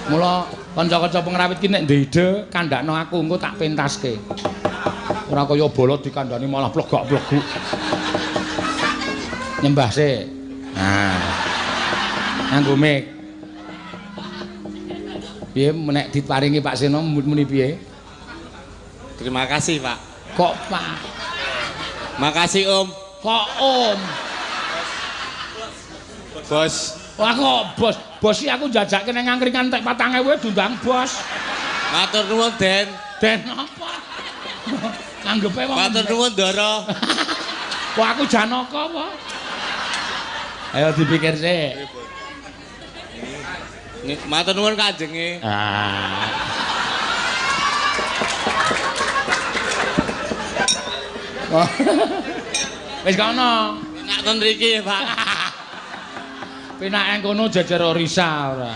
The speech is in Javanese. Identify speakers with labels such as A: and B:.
A: Mula kanca-kanca pengrawit ki nek ndek ide kandhakno aku engko tak pentaske. Ora kaya bolot dikandhani malah plegak-pleguk. Nyembah sik. Nah. Nganggo mic. Piye nek diparingi Pak Seno muni piye?
B: Terima kasih, Pak.
A: Kok Pak?
B: Makasih, Om.
A: Kok Om?
B: Bos.
A: Wah kok bos? Bos iki aku jajakke nang angkringan entek 4.000 diundang bos.
B: Matur nuwun, Den.
A: Den apa? Anggepe wong.
B: Matur nuwun, Ndara.
A: Kok aku Janaka apa? Ayo dipikir sik.
B: Matur nuwun Kanjenge.
A: Wis kono.
B: Enak ten mriki, Pak.
A: Penake kono jejer orisa ora.